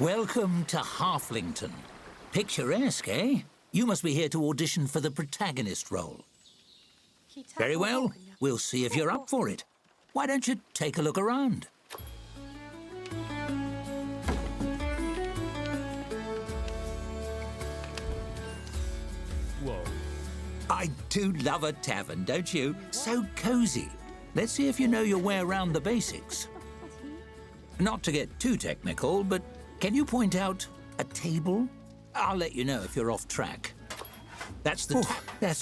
Welcome to Halflington. Picturesque, eh? You must be here to audition for the protagonist role. Very well. We'll see if you're up for it. Why don't you take a look around? Whoa. I do love a tavern, don't you? So cozy. Let's see if you know your way around the basics. Not to get too technical, but can you point out a table? I'll let you know if you're off track. That's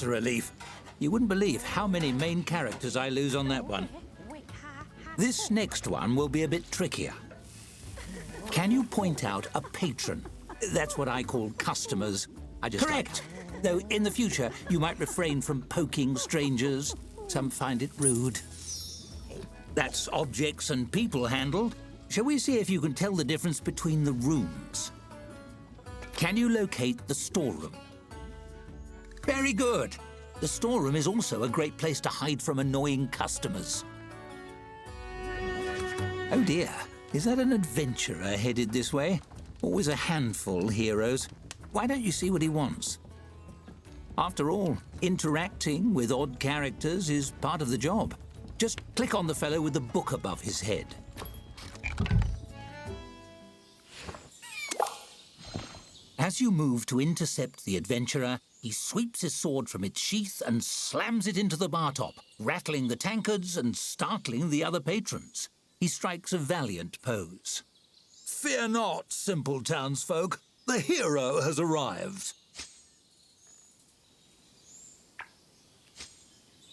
a relief. You wouldn't believe how many main characters I lose on that one. This next one will be a bit trickier. Can you point out a patron? That's what I call customers. Correct! Though in the future, you might refrain from poking strangers. Some find it rude. That's objects and people handled. Shall we see if you can tell the difference between the rooms? Can you locate the storeroom? Very good. The storeroom is also a great place to hide from annoying customers. Oh dear, is that an adventurer headed this way? Always a handful, heroes. Why don't you see what he wants? After all, interacting with odd characters is part of the job. Just click on the fellow with the book above his head. As you move to intercept the adventurer, he sweeps his sword from its sheath and slams it into the bar top, rattling the tankards and startling the other patrons. He strikes a valiant pose. Fear not, simple townsfolk. The hero has arrived.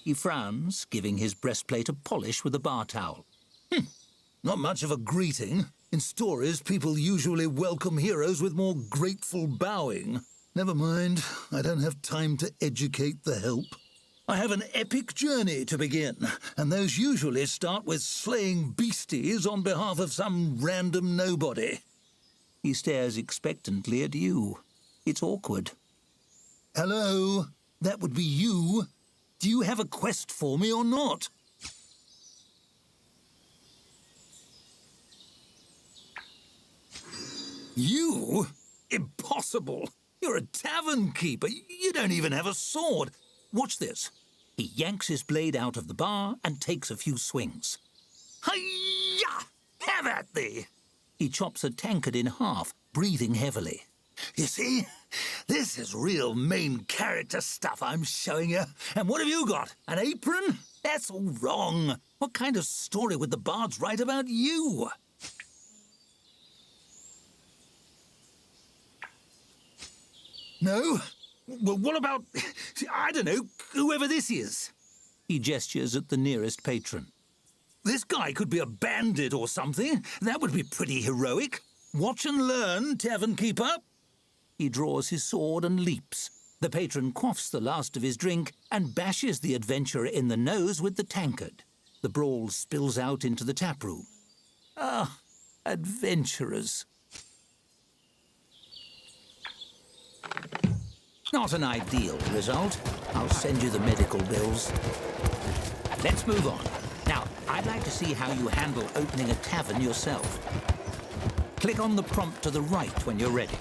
He frowns, giving his breastplate a polish with a bar towel. Not much of a greeting. In stories, people usually welcome heroes with more grateful bowing. Never mind, I don't have time to educate the help. I have an epic journey to begin, and those usually start with slaying beasties on behalf of some random nobody. He stares expectantly at you. It's awkward. Hello, that would be you. Do you have a quest for me or not? You? Impossible! You're a tavern keeper. You don't even have a sword. Watch this. He yanks his blade out of the bar and takes a few swings. Hi-ya! Have at thee! He chops a tankard in half, breathing heavily. You see? This is real main character stuff I'm showing you. And what have you got? An apron? That's all wrong. What kind of story would the bards write about you? No? Well, what about, I don't know, whoever this is? He gestures at the nearest patron. This guy could be a bandit or something. That would be pretty heroic. Watch and learn, Tavern Keeper. He draws his sword and leaps. The patron quaffs the last of his drink and bashes the adventurer in the nose with the tankard. The brawl spills out into the tap room. Ah, adventurers. Not an ideal result. I'll send you the medical bills. Let's move on. Now, I'd like to see how you handle opening a tavern yourself. Click on the prompt to the right when you're ready.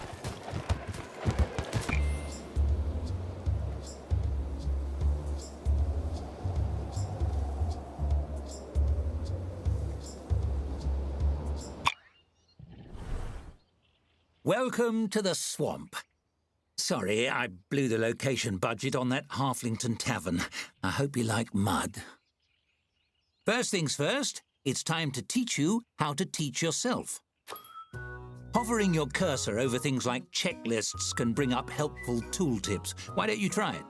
Welcome to the swamp. Sorry, I blew the location budget on that Halflington tavern. I hope you like mud. First things first, it's time to teach you how to teach yourself. Hovering your cursor over things like checklists can bring up helpful tooltips. Why don't you try it?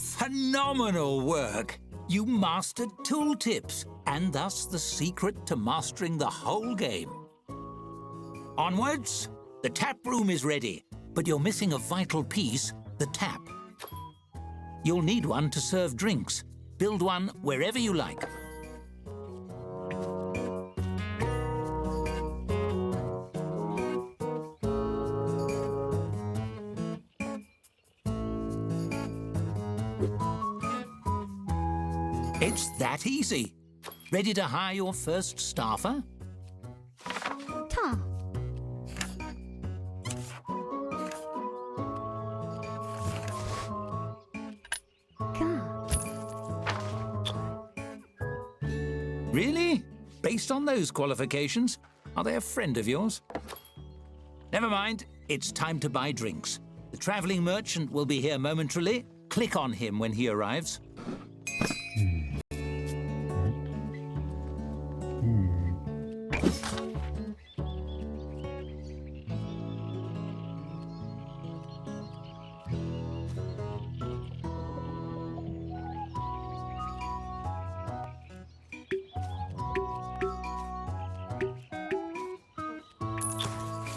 Phenomenal work! You mastered tooltips, and thus the secret to mastering the whole game. Onwards! The tap room is ready, but you're missing a vital piece, the tap. You'll need one to serve drinks. Build one wherever you like. It's that easy. Ready to hire your first staffer? Ta. Ka. Really? Based on those qualifications? Are they a friend of yours? Never mind. It's time to buy drinks. The travelling merchant will be here momentarily. Click on him when he arrives.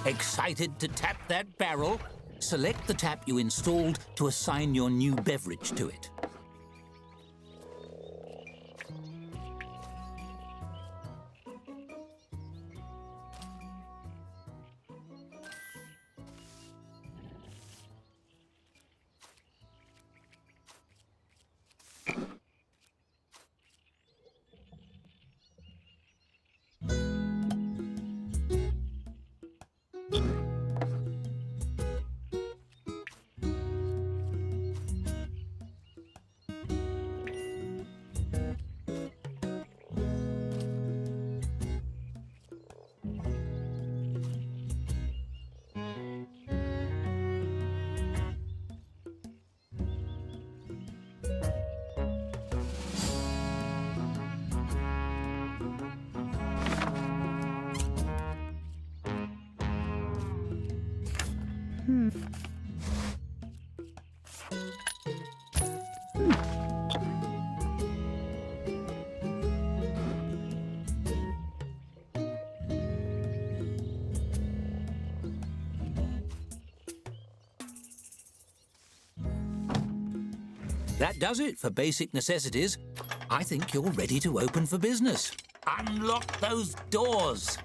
Excited to tap that barrel? Select the tap you installed to assign your new beverage to it. That does it for basic necessities. I think you're ready to open for business. Unlock those doors.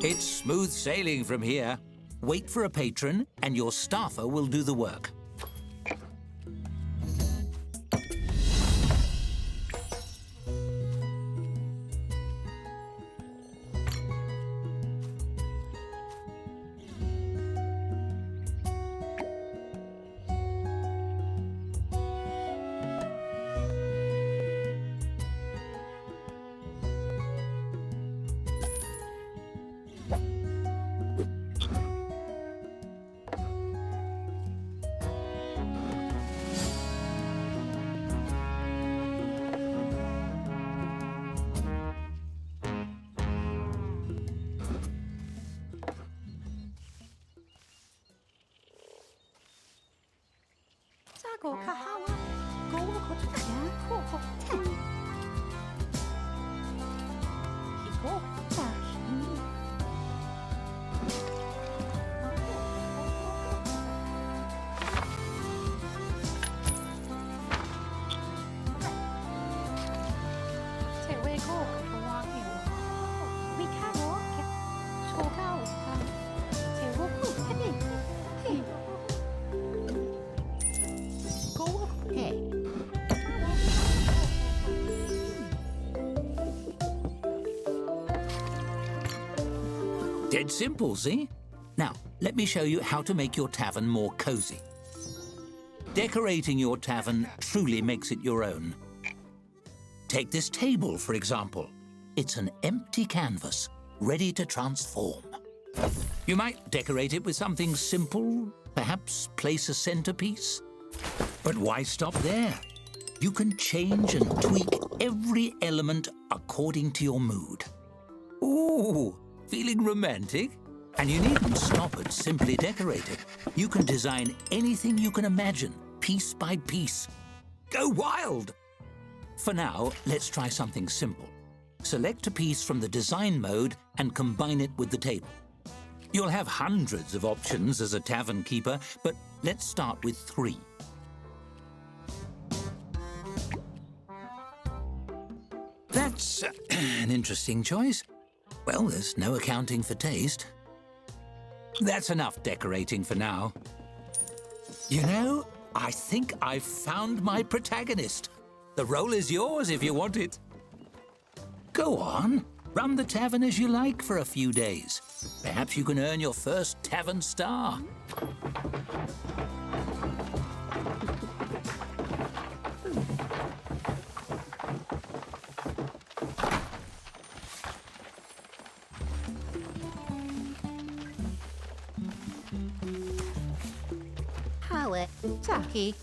It's smooth sailing from here. Wait for a patron, and your staffer will do the work. Zago kahawa. Go kotanya ko hotel. Hiko tashi. Say we go kawahi. We can walk. So go. Say we go. Hey. Dead simple, see? Now, let me show you how to make your tavern more cozy. Decorating your tavern truly makes it your own. Take this table, for example. It's an empty canvas, ready to transform. You might decorate it with something simple, perhaps place a centerpiece. But why stop there? You can change and tweak every element according to your mood. Ooh, feeling romantic? And you needn't stop at simply decorating. You can design anything you can imagine, piece by piece. Go wild! For now, let's try something simple. Select a piece from the design mode and combine it with the table. You'll have hundreds of options as a tavern keeper, but let's start with 3. That's an interesting choice. Well, there's no accounting for taste. That's enough decorating for now. You know, I think I've found my protagonist. The role is yours if you want it. Go on, run the tavern as you like for a few days. Perhaps you can earn your first tavern star. Howard, Taki.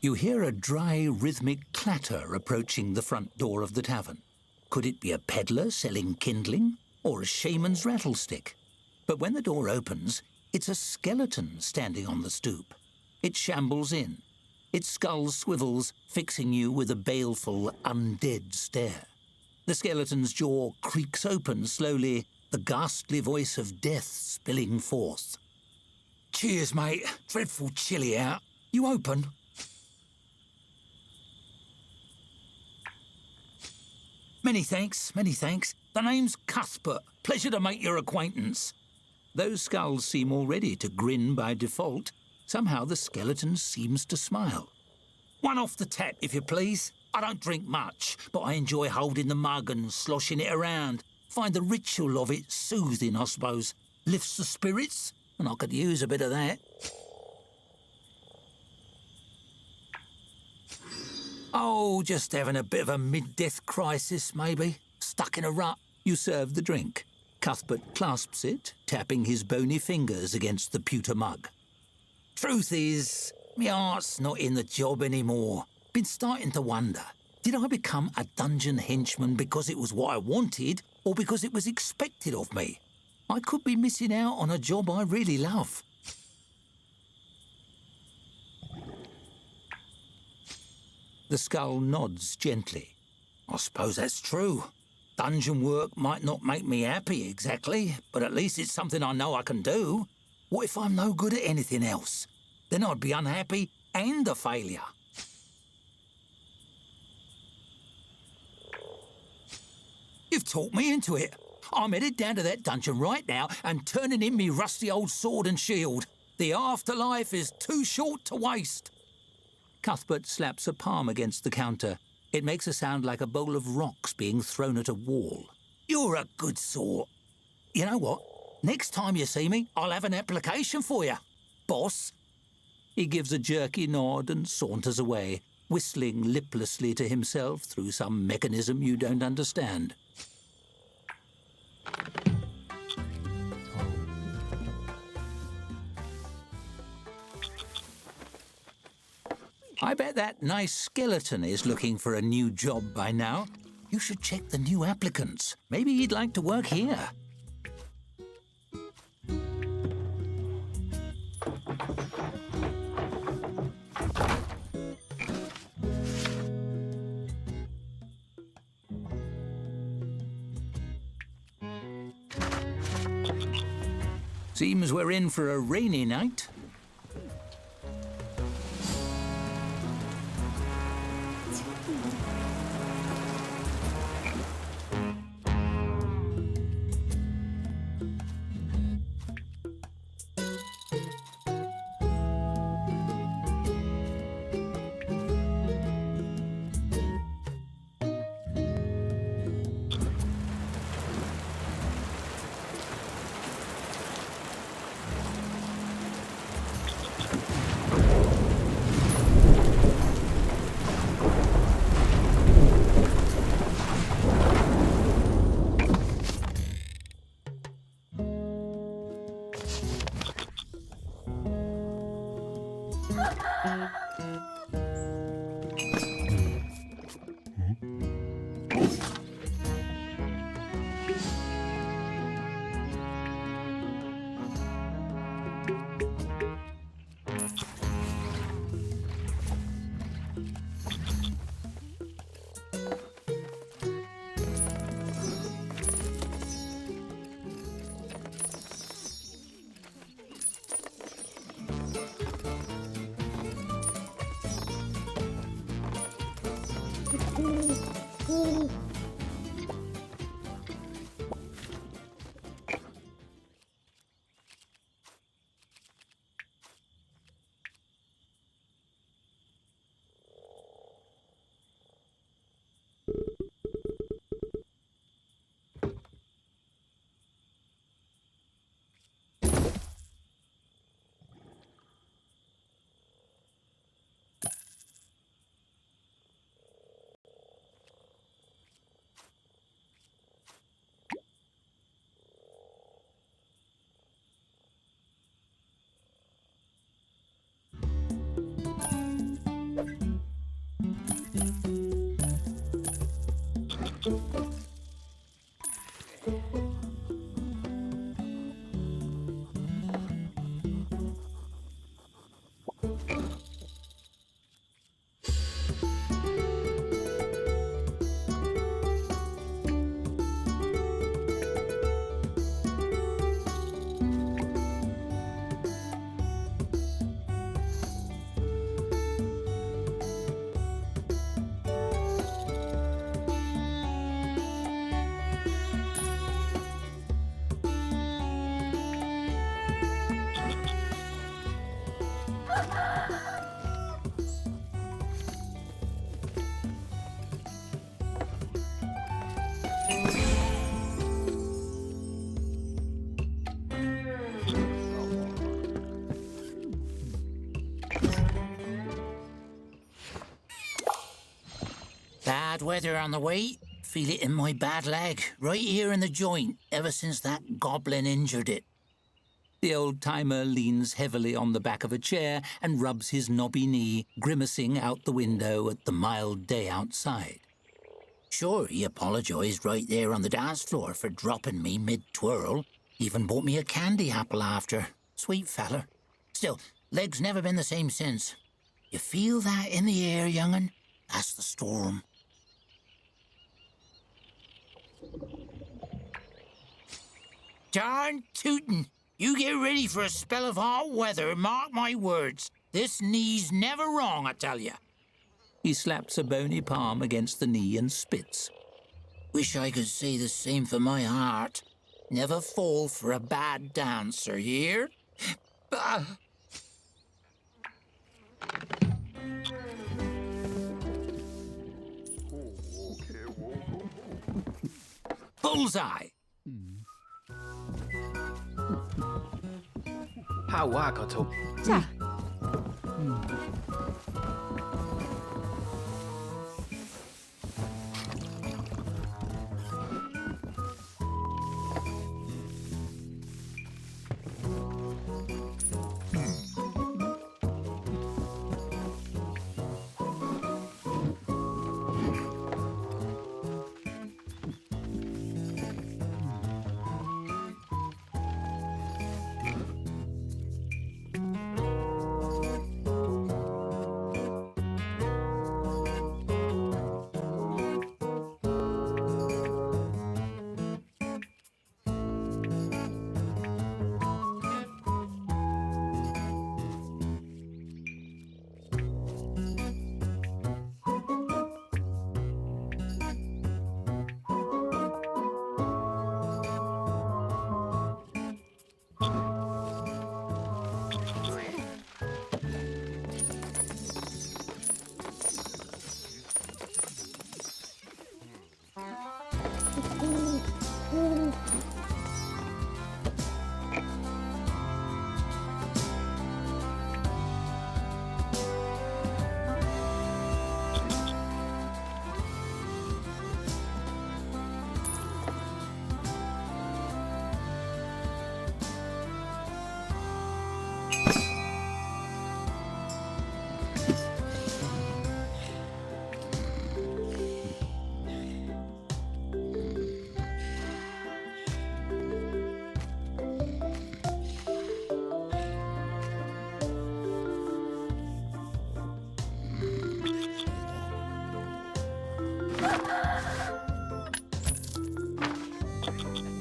You hear a dry, rhythmic clatter approaching the front door of the tavern. Could it be a peddler selling kindling or a shaman's rattlestick? But when the door opens, it's a skeleton standing on the stoop. It shambles in. Its skull swivels, fixing you with a baleful, undead stare. The skeleton's jaw creaks open slowly, the ghastly voice of death spilling forth. Cheers, mate. Dreadful chilly out. You open? Many thanks, many thanks. The name's Cuthbert. Pleasure to make your acquaintance. Those skulls seem already to grin by default. Somehow the skeleton seems to smile. One off the tap, if you please. I don't drink much, but I enjoy holding the mug and sloshing it around. Find the ritual of it soothing, I suppose. Lifts the spirits, and I could use a bit of that. Oh, just having a bit of a mid-death crisis, maybe. Stuck in a rut. You serve the drink. Cuthbert clasps it, tapping his bony fingers against the pewter mug. Truth is, my heart's not in the job anymore. Been starting to wonder, did I become a dungeon henchman because it was what I wanted or because it was expected of me? I could be missing out on a job I really love. The skull nods gently. I suppose that's true. Dungeon work might not make me happy exactly, but at least it's something I know I can do. What if I'm no good at anything else? Then I'd be unhappy and a failure. You've talked me into it. I'm headed down to that dungeon right now and turning in me rusty old sword and shield. The afterlife is too short to waste. Cuthbert slaps a palm against the counter. It makes a sound like a bowl of rocks being thrown at a wall. You're a good sort. You know what? Next time you see me, I'll have an application for you. Boss. He gives a jerky nod and saunters away, whistling liplessly to himself through some mechanism you don't understand. I bet that nice skeleton is looking for a new job by now. You should check the new applicants. Maybe he'd like to work here. Seems we're in for a rainy night. Bad weather on the way. Feel it in my bad leg, right here in the joint, ever since that goblin injured it. The old-timer leans heavily on the back of a chair and rubs his knobby knee, grimacing out the window at the mild day outside. Sure, he apologised right there on the dance floor for dropping me mid-twirl. Even bought me a candy apple after. Sweet feller. Still, leg's never been the same since. You feel that in the air, young'un? That's the storm. Darn tootin'! You get ready for a spell of hot weather, mark my words. This knee's never wrong, I tell you. He slaps a bony palm against the knee and spits. Wish I could say the same for my heart. Never fall for a bad dancer, hear? Bah! Bullseye! 下午啊，個做 자,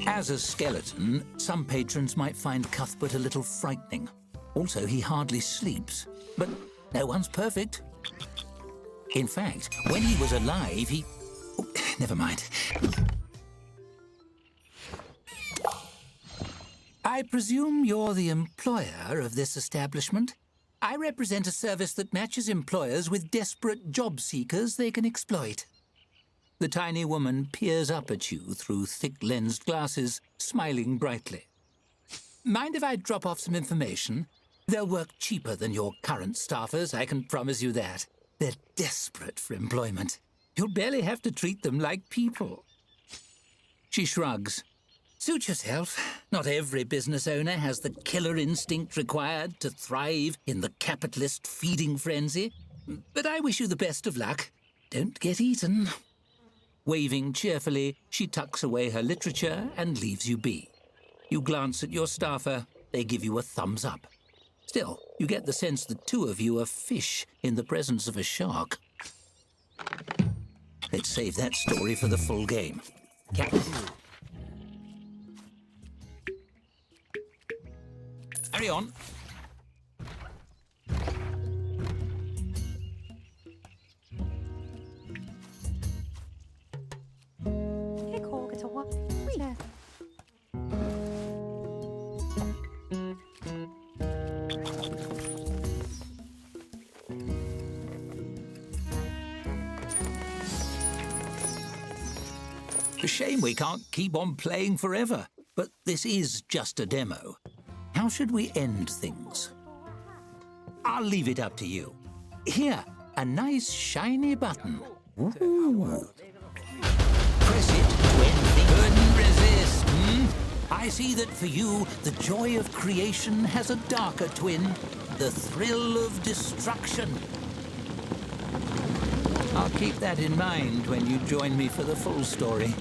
As a skeleton, some patrons might find Cuthbert a little frightening. Also, he hardly sleeps. But no one's perfect. In fact, when he was alive, he... Oh, never mind. I presume you're the employer of this establishment? I represent a service that matches employers with desperate job seekers they can exploit. The tiny woman peers up at you through thick-lensed glasses, smiling brightly. Mind if I drop off some information? They'll work cheaper than your current staffers, I can promise you that. They're desperate for employment. You'll barely have to treat them like people. She shrugs. Suit yourself. Not every business owner has the killer instinct required to thrive in the capitalist feeding frenzy. But I wish you the best of luck. Don't get eaten. Waving cheerfully, she tucks away her literature and leaves you be. You glance at your staffer. They give you a thumbs up. Still, you get the sense the two of you are fish in the presence of a shark. Let's save that story for the full game. Carry on. A shame we can't keep on playing forever, but this is just a demo. How should we end things? I'll leave it up to you. Here, a nice shiny button. Ooh. Press it to end things. Couldn't resist, I see that for you, the joy of creation has a darker twin, the thrill of destruction. I'll keep that in mind when you join me for the full story.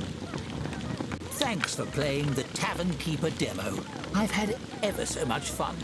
Thanks for playing the Tavern Keeper demo. I've had ever so much fun.